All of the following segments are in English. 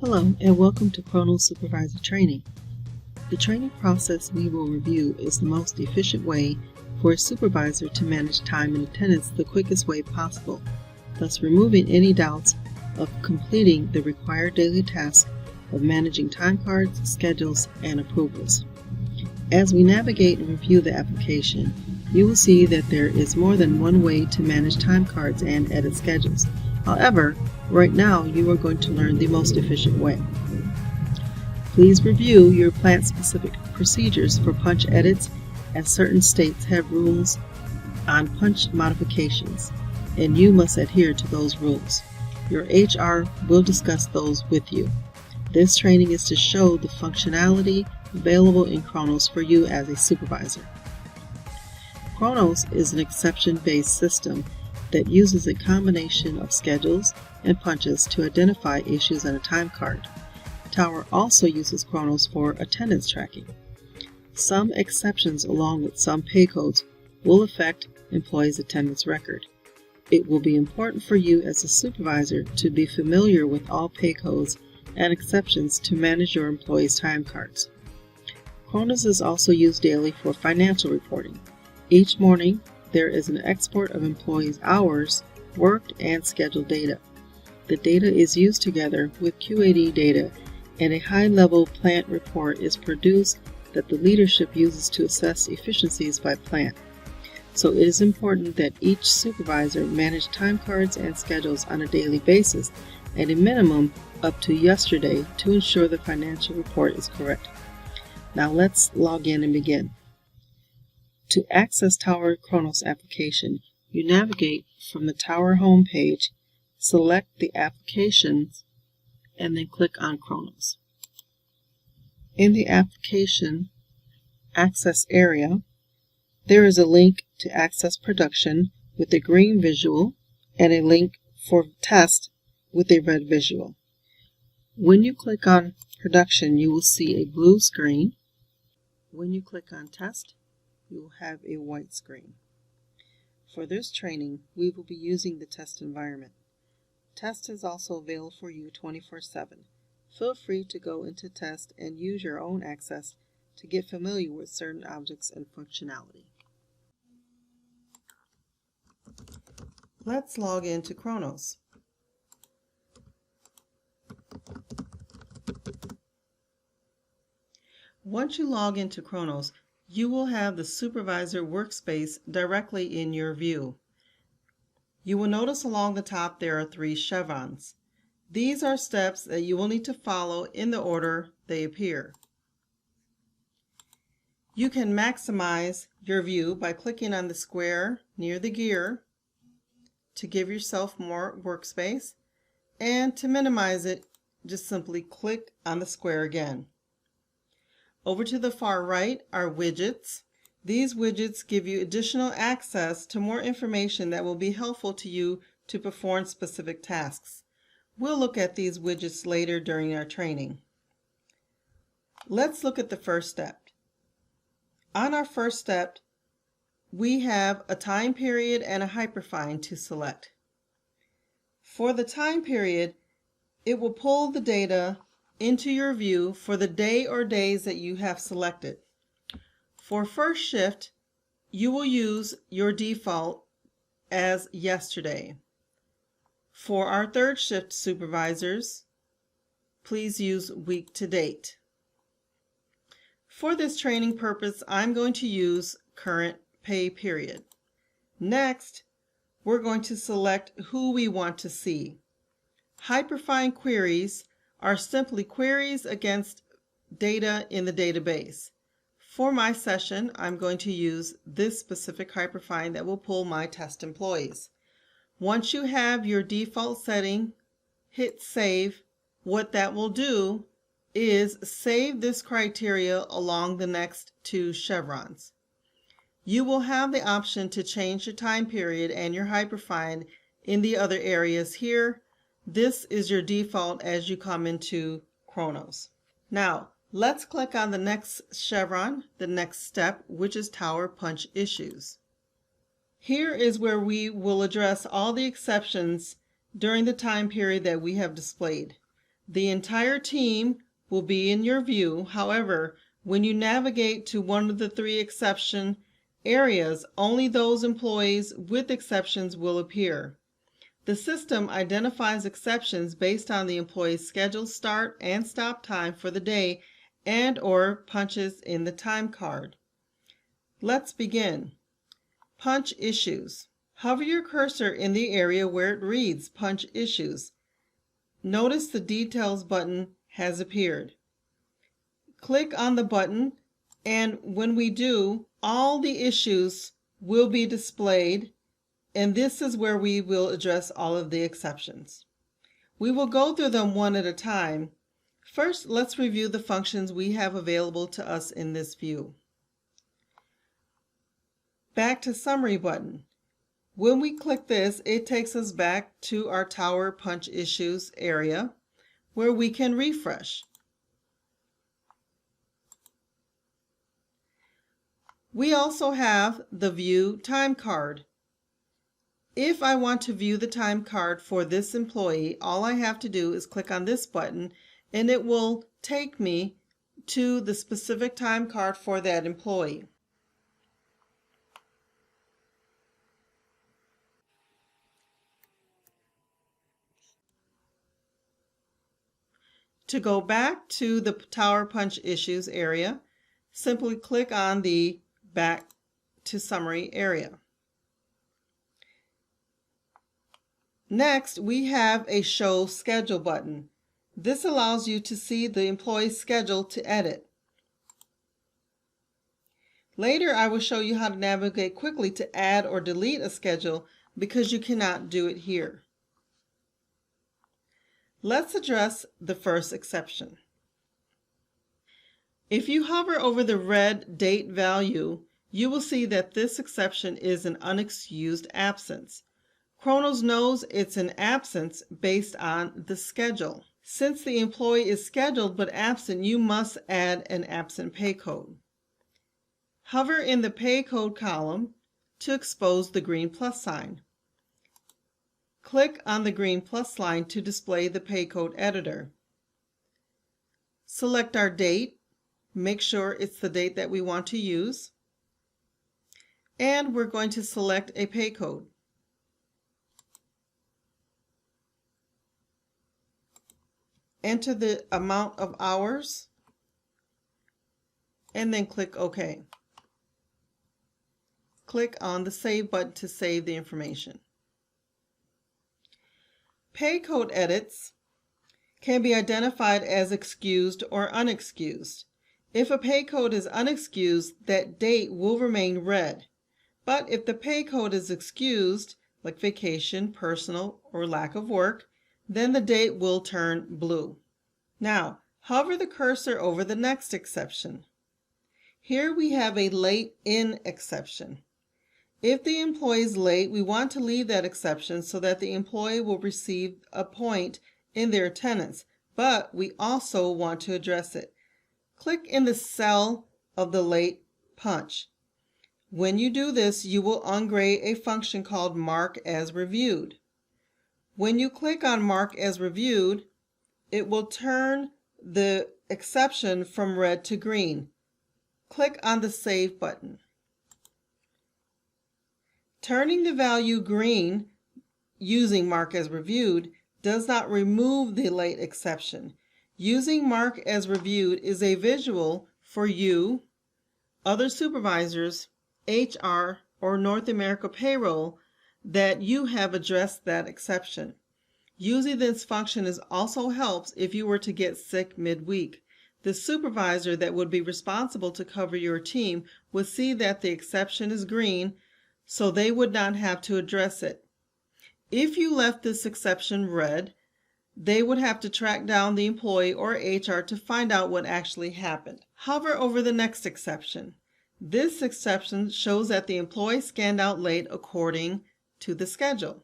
Hello and welcome to Kronos Supervisor Training. The training process we will review is the most efficient way for a supervisor to manage time and attendance the quickest way possible, thus removing any doubts of completing the required daily task of managing time cards, schedules, and approvals. As we navigate and review the application, you will see that there is more than one way to manage time cards and edit schedules. However, right now you are going to learn the most efficient way. Please review your plant-specific procedures for punch edits, as certain states have rules on punch modifications, and you must adhere to those rules. Your HR will discuss those with you. This training is to show the functionality available in Kronos for you as a supervisor. Kronos is an exception-based system that uses a combination of schedules and punches to identify issues on a time card. Tower also uses Kronos for attendance tracking. Some exceptions along with some pay codes will affect employees' attendance record. It will be important for you as a supervisor to be familiar with all pay codes and exceptions to manage your employees' time cards. Kronos is also used daily for financial reporting. Each morning, there is an export of employees' hours worked and scheduled data. The data is used together with QAD data, and a high-level plant report is produced that the leadership uses to assess efficiencies by plant. So it is important that each supervisor manage time cards and schedules on a daily basis, at a minimum up to yesterday, to ensure the financial report is correct. Now let's log in and begin. To access Tower Kronos application, you navigate from the Tower home page, select the applications, and then click on Kronos. In the application access area, there is a link to access production with a green visual and a link for test with a red visual. When you click on production, you will see a blue screen. When you click on test, you will have a white screen. For this training, we will be using the test environment. Test is also available for you 24/7. Feel free to go into test and use your own access to get familiar with certain objects and functionality. Let's log into Kronos. Once you log into Kronos, you will have the supervisor workspace directly in your view. You will notice along the top there are 3 chevrons. These are steps that you will need to follow in the order they appear. You can maximize your view by clicking on the square near the gear to give yourself more workspace, and to minimize it, just simply click on the square again. Over to the far right are widgets. These widgets give you additional access to more information that will be helpful to you to perform specific tasks. We'll look at these widgets later during our training. Let's look at the first step. On our first step, we have a time period and a hyperfine to select. For the time period, it will pull the data into your view for the day or days that you have selected. For first shift, you will use your default as yesterday. For our third shift supervisors, please use week to date. For this training purpose, I'm going to use current pay period. Next, we're going to select who we want to see. Hyperfine queries are simply queries against data in the database. For my session, I'm going to use this specific hyperfine that will pull my test employees. Once you have your default setting, hit save. What that will do is save this criteria along the next 2 chevrons. You will have the option to change your time period and your hyperfine in the other areas here. This is your default as you come into Kronos. Now, let's click on the next chevron, the next step, which is Tower punch issues. Here is where we will address all the exceptions during the time period that we have displayed. The entire team will be in your view. However, when you navigate to one of the three exception areas, only those employees with exceptions will appear. The system identifies exceptions based on the employee's scheduled start and stop time for the day and/or punches in the time card. Let's begin. Punch issues. Hover your cursor in the area where it reads Punch Issues. Notice the Details button has appeared. Click on the button, and when we do, all the issues will be displayed, and this is where we will address all of the exceptions. We will go through them one at a time. First, let's review the functions we have available to us in this view. Back to Summary button. When we click this, it takes us back to our Tower Punch Issues area where we can refresh. We also have the View Time Card. If I want to view the time card for this employee, all I have to do is click on this button and it will take me to the specific time card for that employee. To go back to the Tower Punch Issues area, simply click on the Back to Summary area. Next, we have a Show Schedule button. This allows you to see the employee's schedule to edit. Later, I will show you how to navigate quickly to add or delete a schedule because you cannot do it here. Let's address the first exception. If you hover over the red date value, you will see that this exception is an unexcused absence. Kronos knows it's an absence based on the schedule. Since the employee is scheduled but absent, you must add an absent pay code. Hover in the pay code column to expose the green plus sign. Click on the green plus line to display the pay code editor. Select our date, make sure it's the date that we want to use, and we're going to select a pay code. Enter the amount of hours and then click OK. Click on the Save button to save the information. Pay code edits can be identified as excused or unexcused. If a pay code is unexcused, that date will remain red. But if the pay code is excused, like vacation, personal, or lack of work, then the date will turn blue. Now, hover the cursor over the next exception. Here we have a late in exception. If the employee is late, we want to leave that exception so that the employee will receive a point in their attendance, but we also want to address it. Click in the cell of the late punch. When you do this, you will ungray a function called Mark as Reviewed. When you click on Mark as Reviewed, it will turn the exception from red to green. Click on the Save button. Turning the value green using Mark as Reviewed does not remove the late exception. Using Mark as Reviewed is a visual for you, other supervisors, HR, or North America Payroll that you have addressed that exception. Using this function also helps if you were to get sick midweek. The supervisor that would be responsible to cover your team would see that the exception is green, so they would not have to address it. If you left this exception red, they would have to track down the employee or HR to find out what actually happened. Hover over the next exception. This exception shows that the employee scanned out late according to the schedule.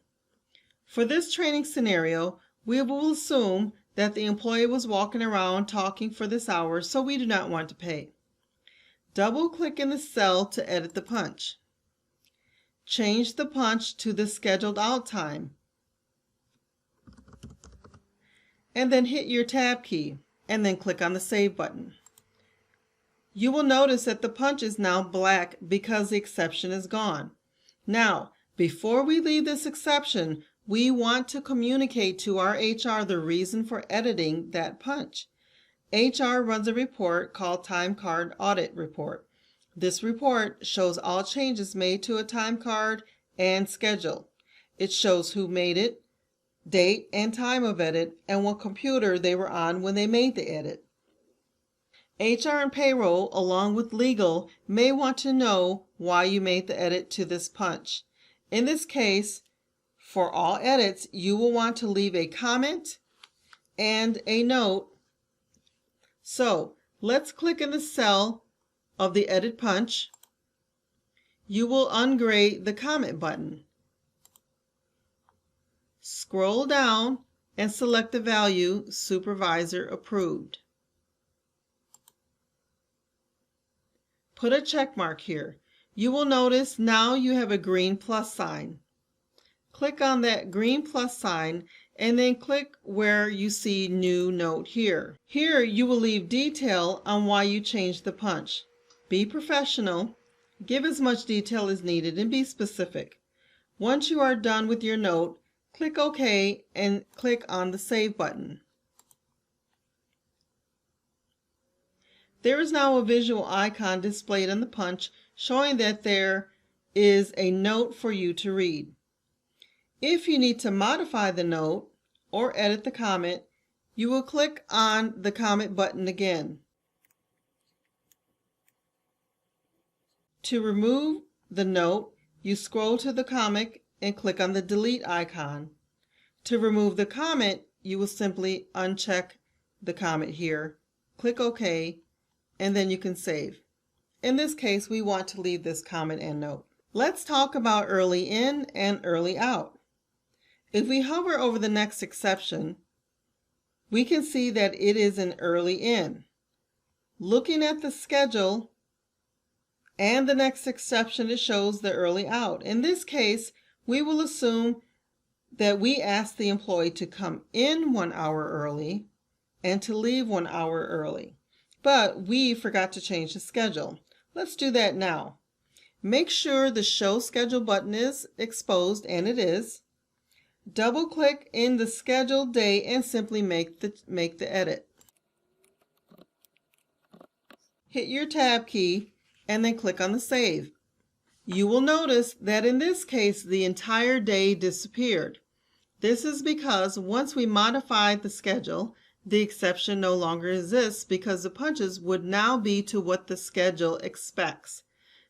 For this training scenario, we will assume that the employee was walking around talking for this hour, so we do not want to pay. Double-click in the cell to edit the punch. Change the punch to the scheduled out time. and then hit your Tab key, and then click on the Save button. You will notice that the punch is now black because the exception is gone. Now, before we leave this exception, we want to communicate to our HR the reason for editing that punch. HR runs a report called Time Card Audit Report. This report shows all changes made to a time card and schedule. It shows who made it, date and time of edit, and what computer they were on when they made the edit. HR and payroll, along with legal, may want to know why you made the edit to this punch. In this case, for all edits, you will want to leave a comment and a note. So, let's click in the cell of the edit punch. You will ungrade the comment button. Scroll down and select the value Supervisor Approved. Put a check mark here. You will notice now you have a green plus sign. Click on that green plus sign and then click where you see New Note here. Here you will leave detail on why you changed the punch. Be professional, give as much detail as needed, and be specific. Once you are done with your note, click OK and click on the Save button. There is now a visual icon displayed on the punch showing that there is a note for you to read. If you need to modify the note or edit the comment, you will click on the comment button again. To remove the note, you scroll to the comment and click on the delete icon. To remove the comment, you will simply uncheck the comment here, click OK, and then you can save. In this case, we want to leave this comment and note. Let's talk about early in and early out. If we hover over the next exception, we can see that it is an early in. Looking at the schedule and the next exception, it shows the early out. In this case, we will assume that we asked the employee to come in 1 hour early and to leave 1 hour early. But we forgot to change the schedule. Let's do that now. Make sure the Show Schedule button is exposed, and it is. Double-click in the scheduled day and simply make the edit. Hit your Tab key and then click on the Save. You will notice that in this case, the entire day disappeared. This is because once we modified the schedule, the exception no longer exists because the punches would now be to what the schedule expects.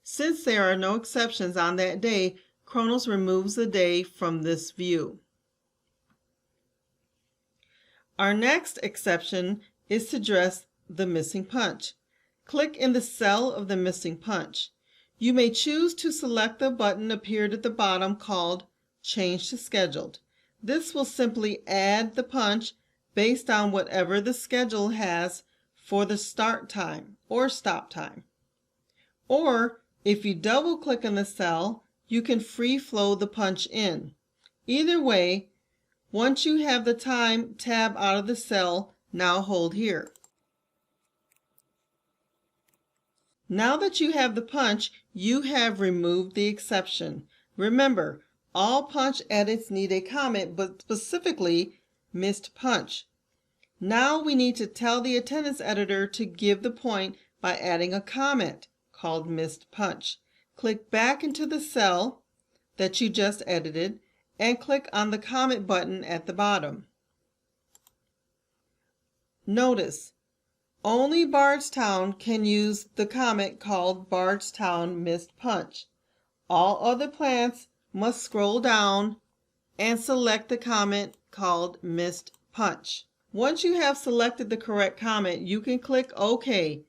Since there are no exceptions on that day, Kronos removes the day from this view. Our next exception is to address the missing punch. Click in the cell of the missing punch. You may choose to select the button appeared at the bottom called Change to Scheduled. This will simply add the punch based on whatever the schedule has for the start time or stop time. Or if you double click on the cell, you can free flow the punch in. Either way, once you have the time tab out of the cell, now hold here. Now that you have the punch, you have removed the exception. Remember, all punch edits need a comment, but specifically missed punch. Now we need to tell the attendance editor to give the point by adding a comment called missed punch. Click back into the cell that you just edited and click on the comment button at the bottom. Notice, only Bardstown can use the comment called Bardstown Missed Punch. All other plants must scroll down and select the comment called Missed Punch. Once you have selected the correct comment, you can click OK.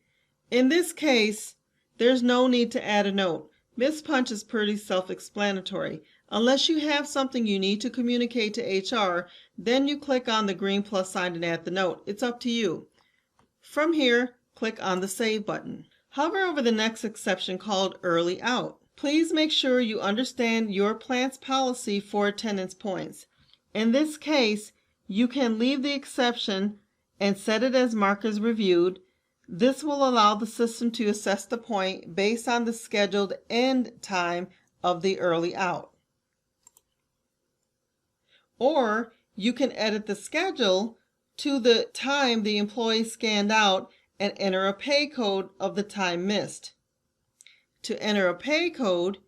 In this case, there's no need to add a note. Missed Punch is pretty self-explanatory. Unless you have something you need to communicate to HR, then you click on the green plus sign and add the note. It's up to you. From here, click on the Save button. Hover over the next exception called Early Out. Please make sure you understand your plant's policy for attendance points. In this case, You can leave the exception and set it as marked as reviewed. This will allow the system to assess the point based on the scheduled end time of the early out. Or you can edit the schedule to the time the employee scanned out and enter a pay code of the time missed. To enter a pay code,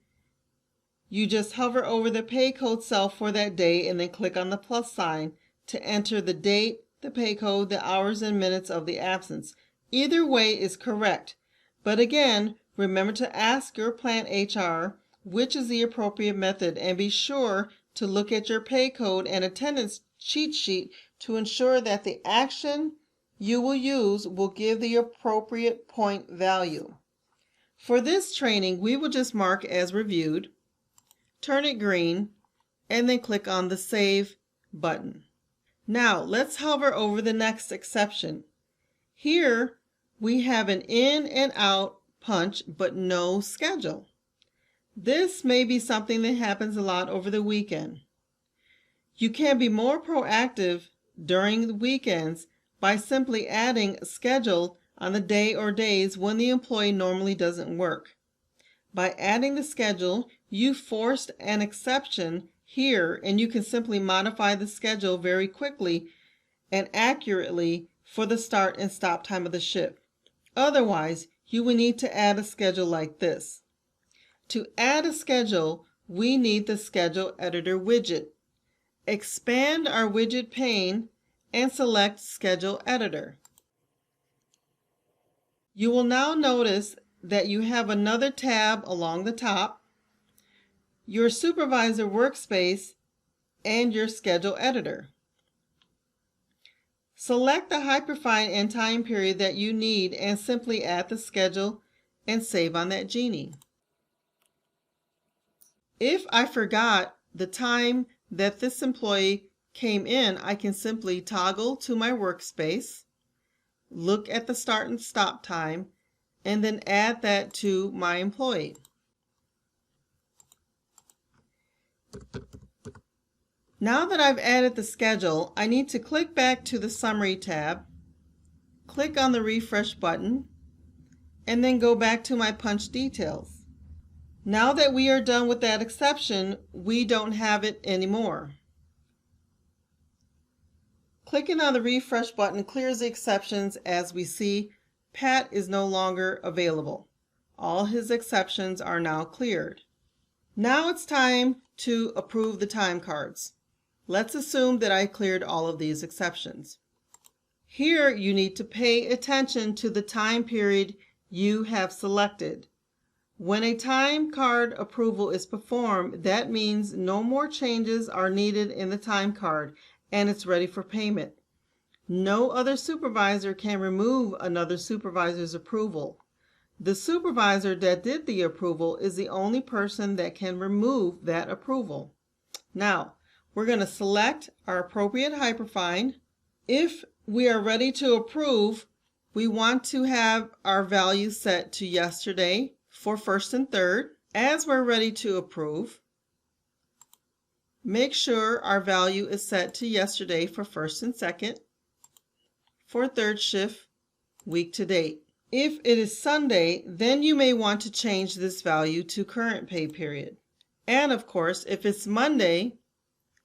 you just hover over the pay code cell for that day and then click on the plus sign to enter the date, the pay code, the hours and minutes of the absence. Either way is correct. But again, remember to ask your plant HR which is the appropriate method, and be sure to look at your pay code and attendance cheat sheet to ensure that the action you will use will give the appropriate point value. For this training, we will just mark as reviewed, turn it green, and then click on the Save button. Now, let's hover over the next exception. Here, we have an in and out punch, but no schedule. This may be something that happens a lot over the weekend. You can be more proactive during the weekends by simply adding a schedule on the day or days when the employee normally doesn't work. By adding the schedule, you forced an exception here, and you can simply modify the schedule very quickly and accurately for the start and stop time of the shift. Otherwise, you will need to add a schedule like this. To add a schedule, we need the Schedule Editor widget. Expand our widget pane and select Schedule Editor. You will now notice that you have another tab along the top, your Supervisor workspace, and your Schedule Editor. Select the hyperfine and time period that you need and simply add the schedule and save on that genie. If I forgot the time that this employee came in, I can simply toggle to my workspace, look at the start and stop time, and then add that to my employee. Now that I've added the schedule, I need to click back to the Summary tab, click on the Refresh button, and then go back to my punch details. Now that we are done with that exception, we don't have it anymore. Clicking on the Refresh button clears the exceptions. As we see, Pat is no longer available. All his exceptions are now cleared. Now it's time to approve the time cards. Let's assume that I cleared all of these exceptions. Here you need to pay attention to the time period you have selected. When a time card approval is performed, that means no more changes are needed in the time card and it's ready for payment. No other supervisor can remove another supervisor's approval. The supervisor that did the approval is the only person that can remove that approval. Now, we're going to select our appropriate hyperfine. If we are ready to approve, we want to have our value set to yesterday for first and third. As we're ready to approve, make sure our value is set to yesterday for first and second, for third shift, week to date. If it is Sunday, then you may want to change this value to current pay period. And of course, if it's Monday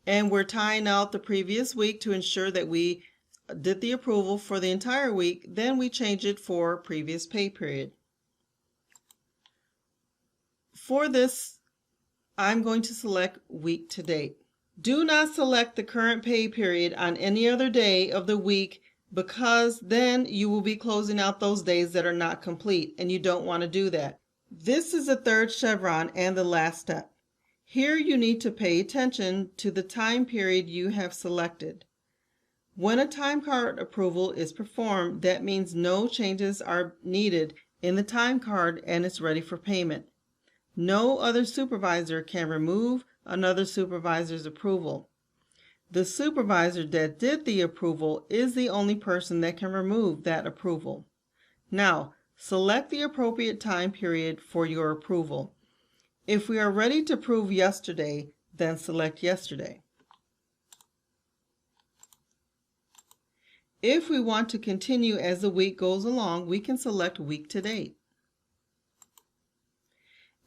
and we're tying out the previous week to ensure that we did the approval for the entire week, then we change it for previous pay period. For this, I'm going to select week to date. Do not select the current pay period on any other day of the week, because then you will be closing out those days that are not complete, and you don't want to do that. This is the third chevron and the last step. Here you need to pay attention to the time period you have selected. When a time card approval is performed, that means no changes are needed in the time card and it's ready for payment. No other supervisor can remove another supervisor's approval. The supervisor that did the approval is the only person that can remove that approval. Now, select the appropriate time period for your approval. If we are ready to approve yesterday, then select yesterday. If we want to continue as the week goes along, we can select week to date.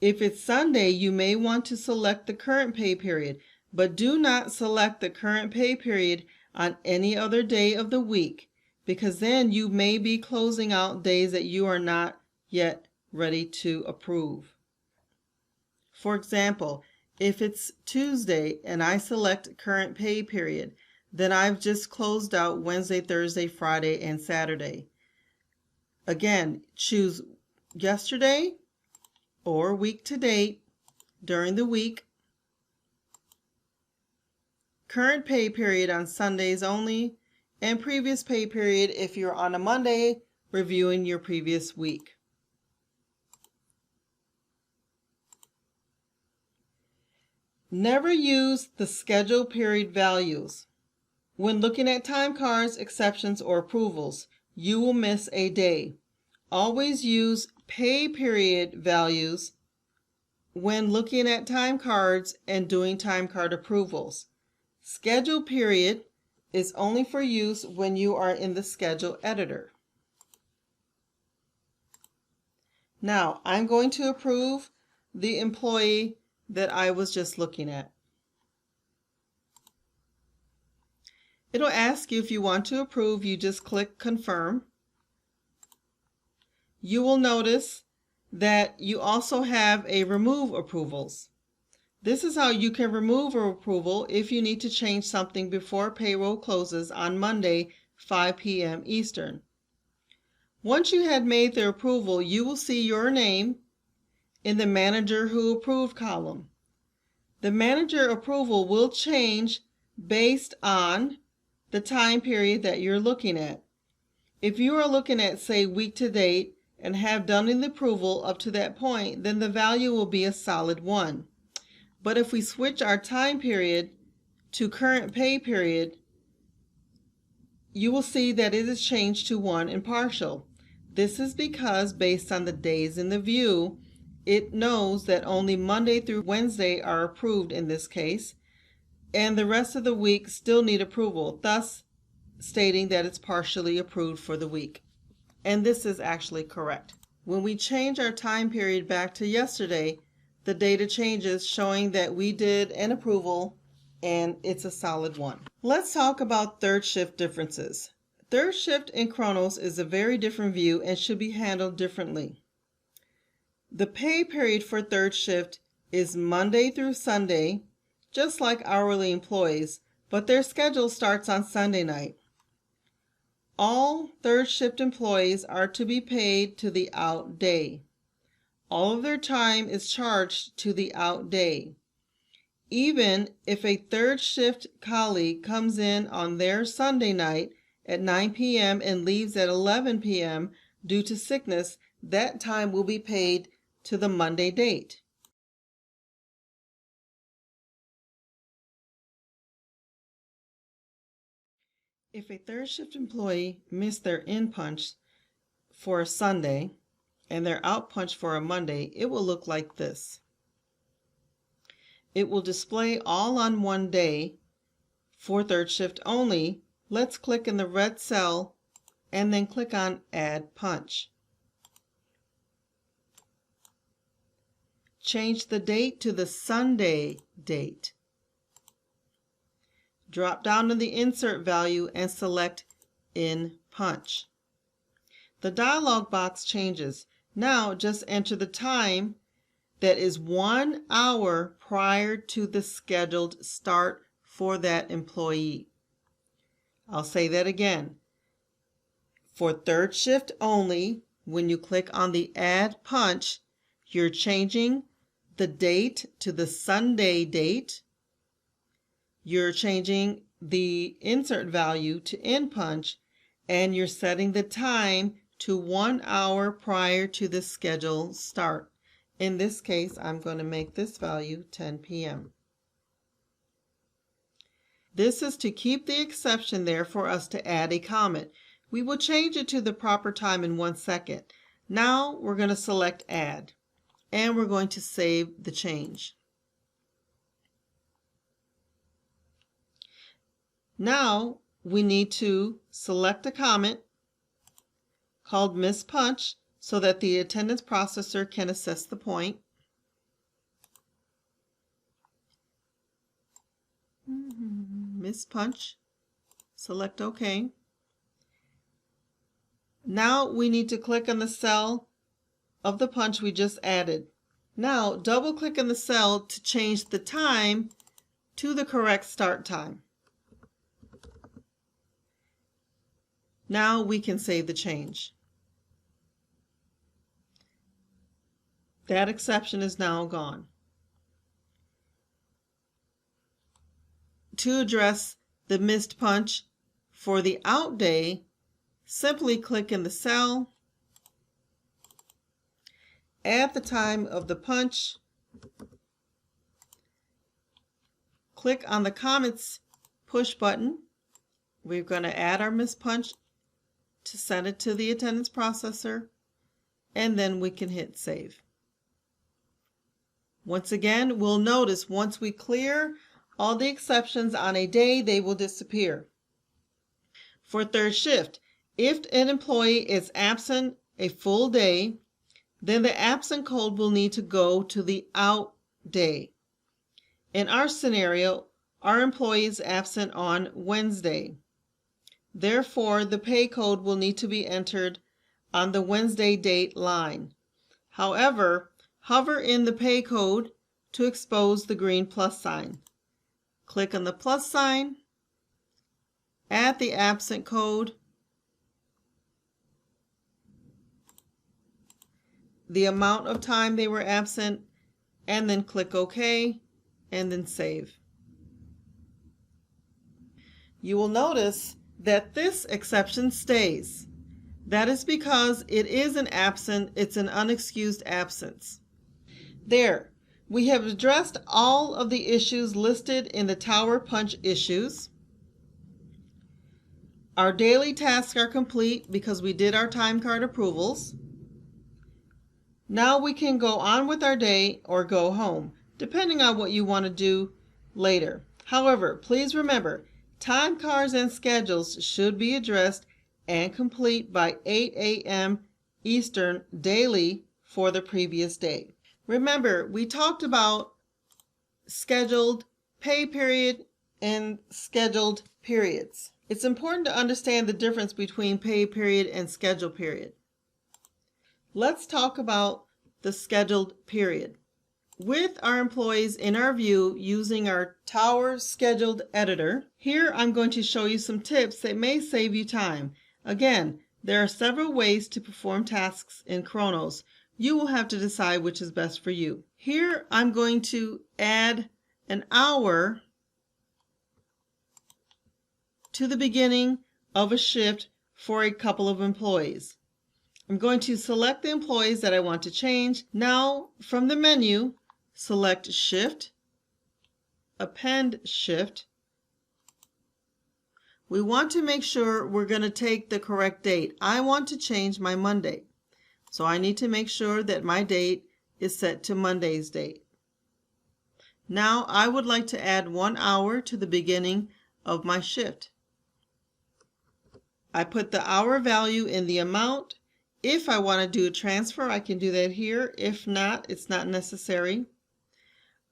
If it's Sunday, you may want to select the current pay period, but do not select the current pay period on any other day of the week, because then you may be closing out days that you are not yet ready to approve. For example, if it's Tuesday and I select current pay period, then I've just closed out Wednesday, Thursday, Friday, and Saturday. Again, choose yesterday or week to date during the week, current pay period on Sundays only, and previous pay period if you're on a Monday reviewing your previous week. Never use the schedule period values. When looking at time cards, exceptions, or approvals, you will miss a day. Always use pay period values when looking at time cards and doing time card approvals. Schedule period is only for use when you are in the schedule editor. Now, I'm going to approve the employee that I was just looking at. It'll ask you if you want to approve. You just click confirm. You will notice that you also have a remove approvals. This is how you can remove an approval if you need to change something before payroll closes on Monday, 5 p.m. Eastern. Once you had made the approval, you will see your name in the Manager Who Approved column. The manager approval will change based on the time period that you're looking at. If you are looking at, say, week to date and have done the approval up to that point, then the value will be a solid 1. But if we switch our time period to current pay period, you will see that it is changed to 1 and partial. This is because based on the days in the view, it knows that only Monday through Wednesday are approved in this case, and the rest of the week still need approval, thus stating that it's partially approved for the week. And this is actually correct. When we change our time period back to yesterday, the data changes showing that we did an approval and it's a solid 1. Let's talk about third shift differences. Third shift in Kronos is a very different view and should be handled differently. The pay period for third shift is Monday through Sunday, just like hourly employees, but their schedule starts on Sunday night. All third shift employees are to be paid to the out day. All of their time is charged to the out day. Even if a third shift colleague comes in on their Sunday night at 9 p.m. and leaves at 11 p.m. due to sickness, that time will be paid to the Monday date. If a third shift employee missed their in punch for a Sunday and their out punch for a Monday, it will look like this. It will display all on one day for third shift only. Let's click in the red cell and then click on Add Punch. Change the date to the Sunday date. Drop down to the insert value and select In Punch. The dialog box changes. Now just enter the time that is 1 hour prior to the scheduled start for that employee. I'll say that again. For third shift only, when you click on the Add Punch, you're changing the date to the Sunday date. You're changing the insert value to In Punch, and you're setting the time to 1 hour prior to the scheduled start. In this case, I'm going to make this value 10 p.m. This is to keep the exception there for us to add a comment. We will change it to the proper time in 1 second. Now we're going to select Add, and we're going to save the change. Now we need to select a comment called Miss Punch so that the attendance processor can assess the point. Miss Punch, select OK. Now we need to click on the cell of the punch we just added. Now double click on the cell to change the time to the correct start time. Now we can save the change. That exception is now gone. To address the missed punch for the out day, simply click in the cell, add the time of the punch, click on the comments push button. We're going to add our missed punch to send it to the attendance processor, and then we can hit save. Once again, we'll notice once we clear all the exceptions on a day, they will disappear. For third shift, if an employee is absent a full day, then the absent code will need to go to the out day. In our scenario, our employee is absent on Wednesday. Therefore, the pay code will need to be entered on the Wednesday date line. However, hover in the pay code to expose the green plus sign. Click on the plus sign, add the absent code, the amount of time they were absent, and then click OK, and then save. You will notice that this exception stays. That is because it is an absent, it's an unexcused absence. There, we have addressed all of the issues listed in the tower punch issues. Our daily tasks are complete because we did our time card approvals. Now we can go on with our day or go home, depending on what you want to do later. However, please remember, time cards and schedules should be addressed and complete by 8 a.m. Eastern daily for the previous day. Remember, we talked about scheduled pay period and scheduled periods. It's important to understand the difference between pay period and schedule period. Let's talk about the scheduled period. With our employees in our view using our Tower Scheduled Editor, here I'm going to show you some tips that may save you time. Again, there are several ways to perform tasks in Kronos. You will have to decide which is best for you. Here I'm going to add an hour to the beginning of a shift for a couple of employees. I'm going to select the employees that I want to change. Now from the menu, select Shift, Append Shift. We want to make sure we're going to take the correct date. I want to change my Monday, so I need to make sure that my date is set to Monday's date. Now I would like to add 1 hour to the beginning of my shift. I put the hour value in the amount. If I want to do a transfer, I can do that here. If not, it's not necessary.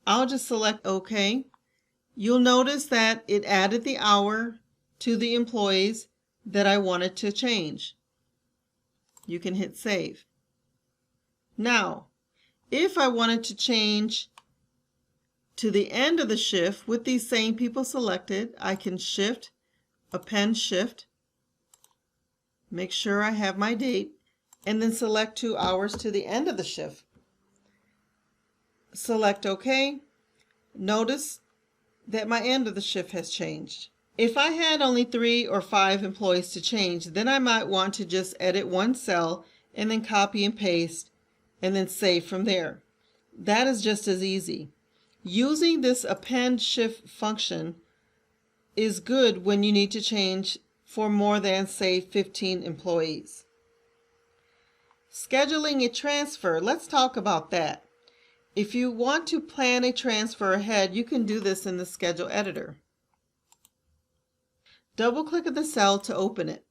I'll just select OK. You'll notice that it added the hour to the employees that I wanted to change. You can hit save. Now, if I wanted to change to the end of the shift with these same people selected, I can Shift, Append Shift, make sure I have my date, and then select 2 hours to the end of the shift. Select OK. Notice that my end of the shift has changed. If I had only 3 or 5 employees to change, then I might want to just edit one cell and then copy and paste and then save from there. That is just as easy. Using this append shift function is good when you need to change for more than, say, 15 employees. Scheduling a transfer, let's talk about that. If you want to plan a transfer ahead, you can do this in the Schedule Editor. Double-click the cell to open it.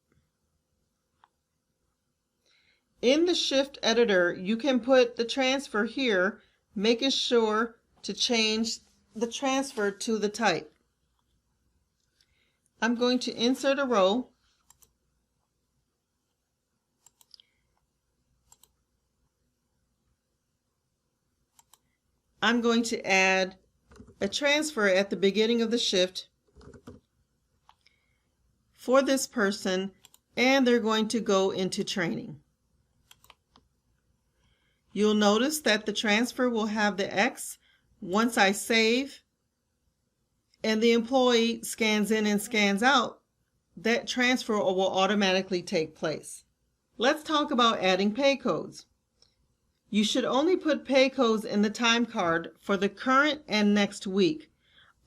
In the shift editor, you can put the transfer here, making sure to change the transfer to the type. I'm going to insert a row. I'm going to add a transfer at the beginning of the shift for this person, and they're going to go into training. You'll notice that the transfer will have the X once I save and the employee scans in and scans out. That transfer will automatically take place. Let's talk about adding pay codes. You should only put pay codes in the time card for the current and next week.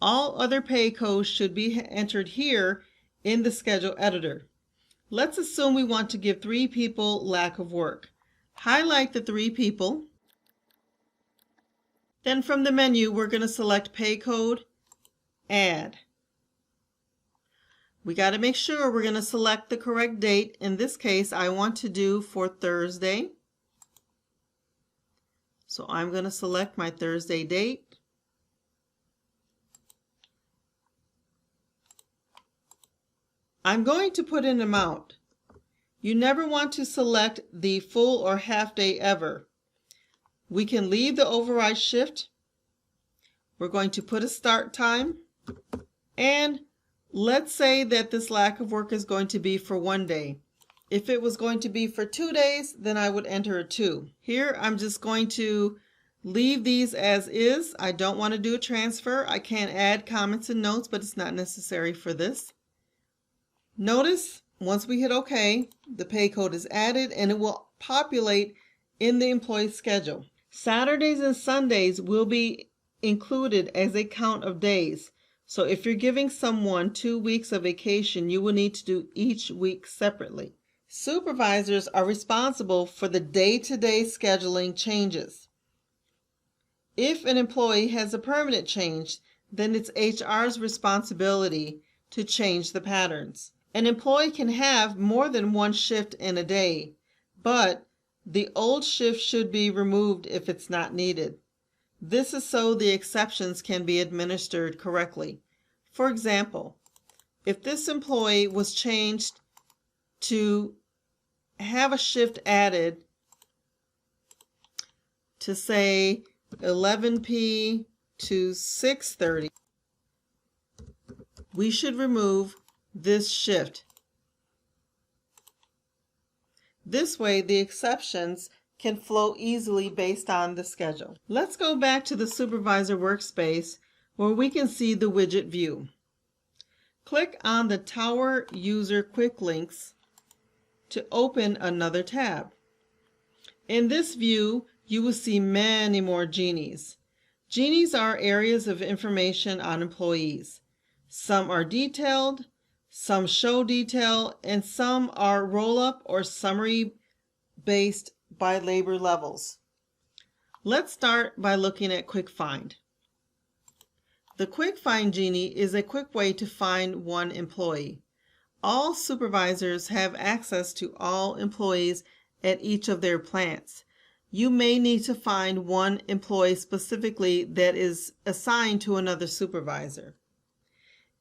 All other pay codes should be entered here in the schedule editor. Let's assume we want to give 3 people lack of work. Highlight the 3 people. Then from the menu, we're going to select pay code, add. We got to make sure we're going to select the correct date. In this case, I want to do for Thursday. So I'm going to select my Thursday date. I'm going to put an amount. You never want to select the full or half day ever. We can leave the override shift. We're going to put a start time. And let's say that this lack of work is going to be for 1 day. If it was going to be for 2 days, then I would enter a 2. Here, I'm just going to leave these as is. I don't want to do a transfer. I can add comments and notes, but it's not necessary for this. Notice, once we hit OK, the pay code is added and it will populate in the employee schedule. Saturdays and Sundays will be included as a count of days. So if you're giving someone 2 weeks of vacation, you will need to do each week separately. Supervisors are responsible for the day-to-day scheduling changes. If an employee has a permanent change, then it's HR's responsibility to change the patterns. An employee can have more than 1 shift in a day, but the old shift should be removed if it's not needed. This is so the exceptions can be administered correctly. For example, if this employee was changed to have a shift added to say 11 p to 6:30, we should remove this shift. This way the exceptions can flow easily based on the schedule. Let's go back to the Supervisor workspace where we can see the widget view. Click on the Tower User Quick Links to open another tab. In this view, you will see many more genies. Genies are areas of information on employees. Some are detailed, some show detail, and some are roll-up or summary based by labor levels. Let's start by looking at Quick Find. The Quick Find Genie is a quick way to find one employee. All supervisors have access to all employees at each of their plants. You may need to find one employee specifically that is assigned to another supervisor.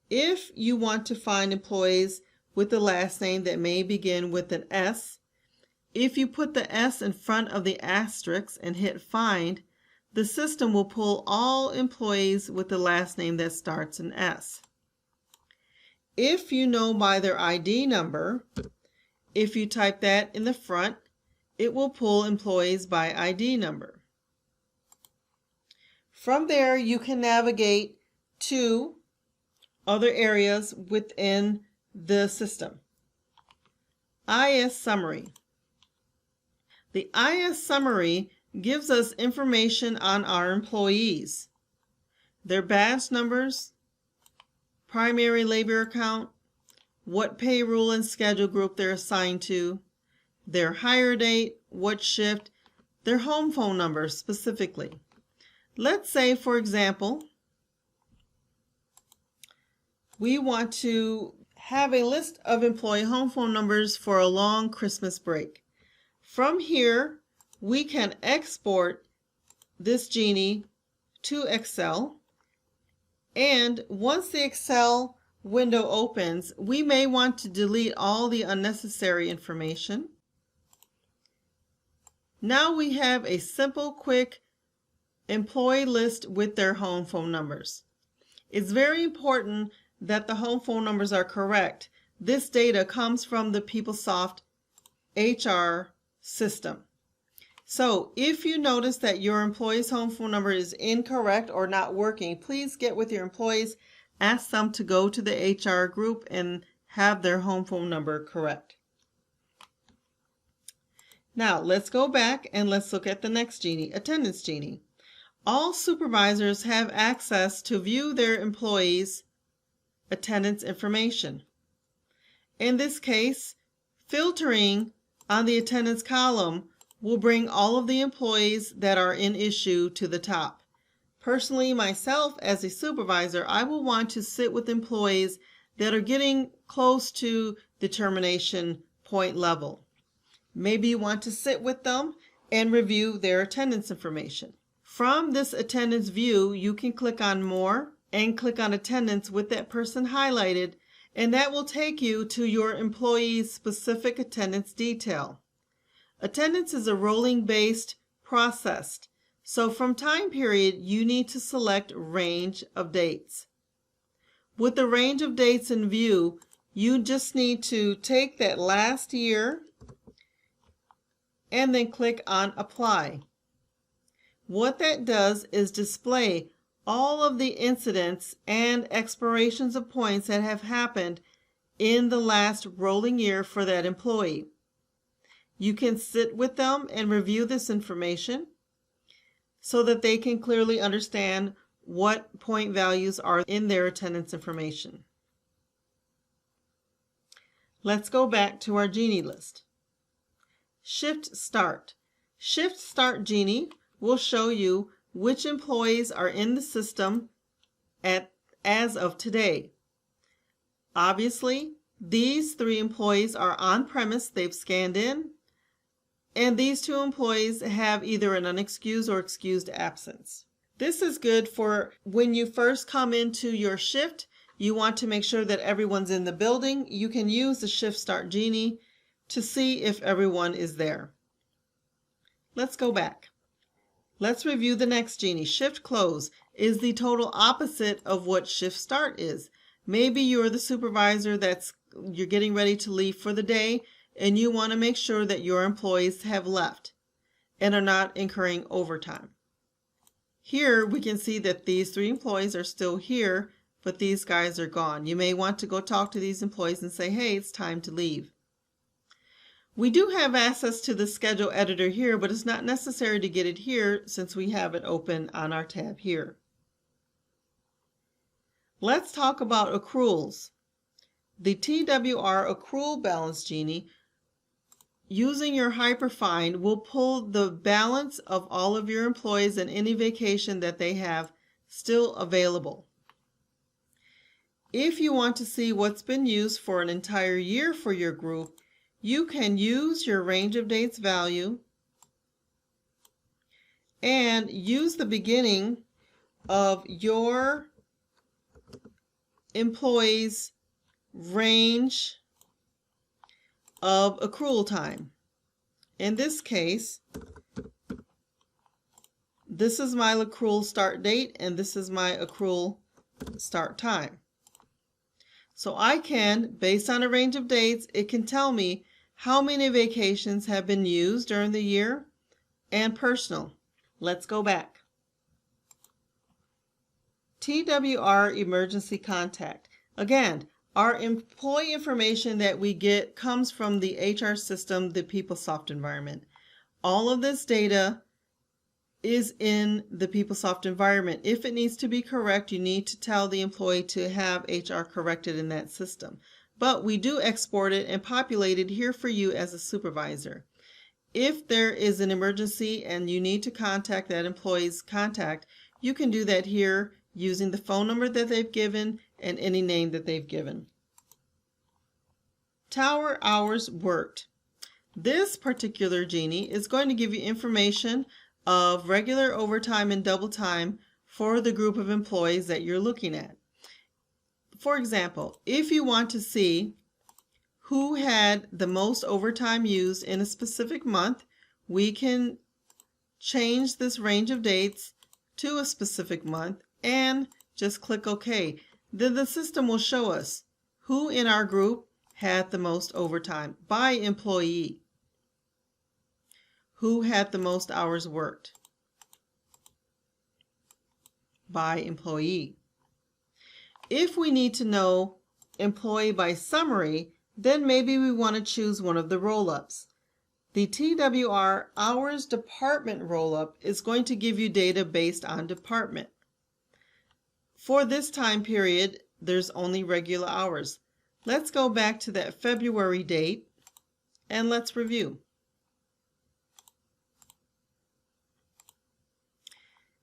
If you want to find employees with the last name that may begin with an S, if you put the S in front of the asterisk and hit Find, the system will pull all employees with the last name that starts in S. If you know by their ID number, if you type that in the front, it will pull employees by ID number. From there, you can navigate to other areas within the system. IS Summary. The IS Summary gives us information on our employees, their badge numbers, primary labor account, what payroll and schedule group they're assigned to, their hire date, what shift, their home phone number specifically. Let's say, for example, we want to have a list of employee home phone numbers for a long Christmas break. From here, we can export this Genie to Excel. And once the Excel window opens, we may want to delete all the unnecessary information. Now we have a simple, quick employee list with their home phone numbers. It's very important that the home phone numbers are correct. This data comes from the PeopleSoft HR system. So if you notice that your employee's home phone number is incorrect or not working, please get with your employees, ask them to go to the HR group and have their home phone number correct. Now let's go back and let's look at the next Genie, Attendance Genie. All supervisors have access to view their employees' attendance information. In this case, filtering on the attendance column will bring all of the employees that are in issue to the top. Personally, myself as a supervisor, I will want to sit with employees that are getting close to the termination point level. Maybe you want to sit with them and review their attendance information. From this attendance view, you can click on More and click on Attendance with that person highlighted, and that will take you to your employee's specific attendance detail. Attendance is a rolling-based process, so from time period, you need to select range of dates. With the range of dates in view, you just need to take that last year and then click on Apply. What that does is display all of the incidents and expirations of points that have happened in the last rolling year for that employee. You can sit with them and review this information so that they can clearly understand what point values are in their attendance information. Let's go back to our Genie list. Shift Start. Shift Start Genie will show you which employees are in the system as of today. Obviously, these 3 employees are on premise, they've scanned in, and these 2 employees have either an unexcused or excused absence. This is good for when you first come into your shift. You want to make sure that everyone's in the building. You can use the Shift Start Genie to see if everyone is there. Let's go back. Let's review the next Genie. Shift Close is the total opposite of what Shift Start is. Maybe you're the supervisor you're getting ready to leave for the day, and you want to make sure that your employees have left and are not incurring overtime. Here we can see that these 3 employees are still here, but these guys are gone. You may want to go talk to these employees and say, hey, it's time to leave. We do have access to the schedule editor here, but it's not necessary to get it here since we have it open on our tab here. Let's talk about accruals. The TWR Accrual Balance Genie, using your Hyperfind, will pull the balance of all of your employees and any vacation that they have still available. If you want to see what's been used for an entire year for your group, you can use your range of dates value and use the beginning of your employees' range of accrual time. In this case, this is my accrual start date and this is my accrual start time. So I can, based on a range of dates, it can tell me how many vacations have been used during the year and personal. Let's go back. TWR Emergency Contact. Again, our employee information that we get comes from the HR system, the PeopleSoft environment. All of this data is in the PeopleSoft environment. If it needs to be correct, you need to tell the employee to have HR corrected in that system. But we do export it and populate it here for you as a supervisor. If there is an emergency and you need to contact that employee's contact, you can do that here using the phone number that they've given and any name that they've given. Tower hours worked. This particular genie is going to give you information of regular overtime and double time for the group of employees that you're looking at. For example, if you want to see who had the most overtime used in a specific month, we can change this range of dates to a specific month and just click OK. Then the system will show us who in our group had the most overtime by employee, who had the most hours worked by employee. If we need to know employee by summary, then maybe we want to choose one of the roll-ups. The TWR Hours Department roll-up is going to give you data based on department. For this time period, there's only regular hours. Let's go back to that February date and let's review.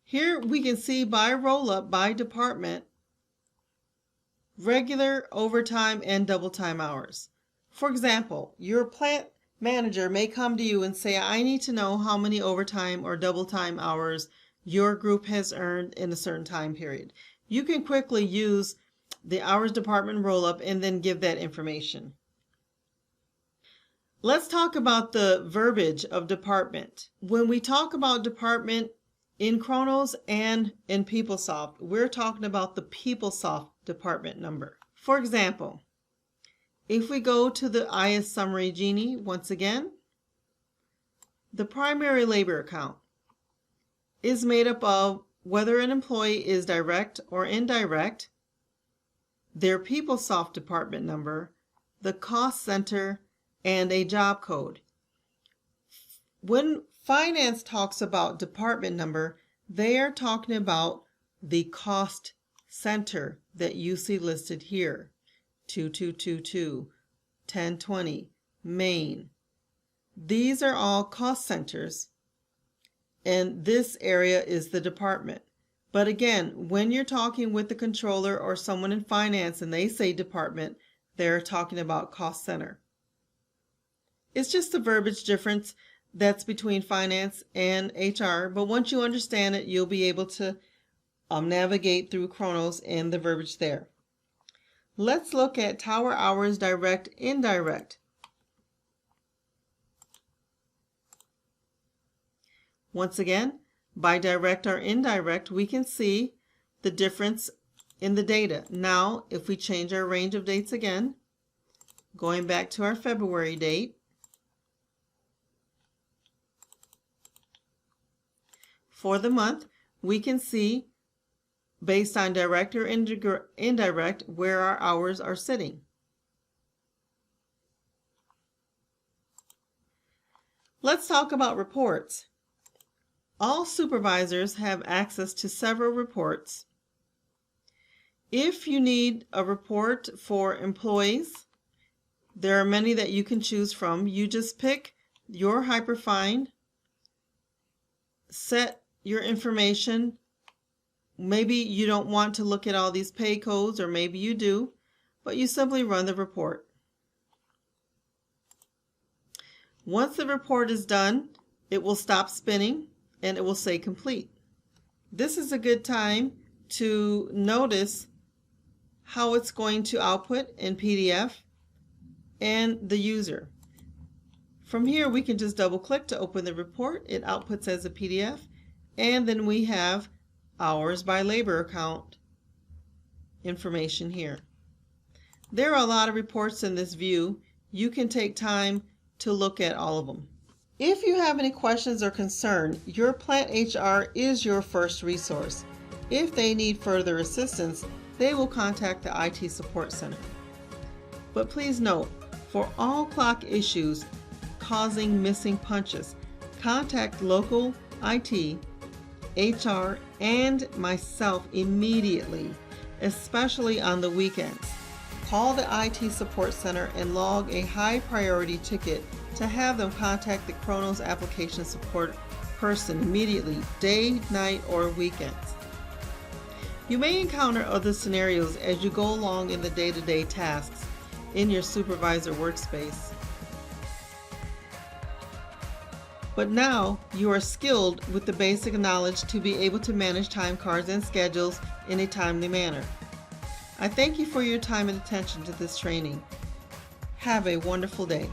Here we can see by roll-up, by department, regular, overtime, and double time hours. For example, your plant manager may come to you and say, I need to know how many overtime or double time hours your group has earned in a certain time period. You can quickly use the hours department roll-up and then give that information. Let's talk about the verbiage of department. When we talk about department in Kronos and in PeopleSoft, we're talking about the PeopleSoft department number. For example, if we go to the IS Summary Genie once again, the primary labor account is made up of whether an employee is direct or indirect, their PeopleSoft department number, the cost center, and a job code. When finance talks about department number, they are talking about the cost center that you see listed here. 2222, 1020, Maine. These are all cost centers, and this area is the department. But again, when you're talking with the controller or someone in finance and they say department, they're talking about cost center. It's just the verbiage difference that's between finance and HR, but once you understand it, you'll be able to navigate through Kronos and the verbiage there. Let's look at tower hours direct, indirect. Once again, by direct or indirect, we can see the difference in the data. Now, if we change our range of dates again, going back to our February date, for the month, we can see based on direct or indirect where our hours are sitting. Let's talk about reports. All supervisors have access to several reports. If you need a report for employees, there are many that you can choose from. You just pick your hyperfind, set your information. Maybe you don't want to look at all these pay codes, or maybe you do, but you simply run the report. Once the report is done, it will stop spinning and it will say complete. This is a good time to notice how it's going to output in PDF and the user. From here, we can just double click to open the report. It outputs as a PDF, and then we have hours by labor account information here. There are a lot of reports in this view. You can take time to look at all of them. If you have any questions or concern, your plant HR is your first resource. If they need further assistance, they will contact the IT Support Center. But please note, for all clock issues causing missing punches, contact local IT, HR, and myself immediately, especially on the weekends. Call the IT Support Center and log a high priority ticket to have them contact the Kronos application support person immediately, day, night, or weekends. You may encounter other scenarios as you go along in the day-to-day tasks. in your Supervisor workspace. But now you are skilled with the basic knowledge to be able to manage time cards and schedules in a timely manner. I thank you for your time and attention to this training. Have a wonderful day.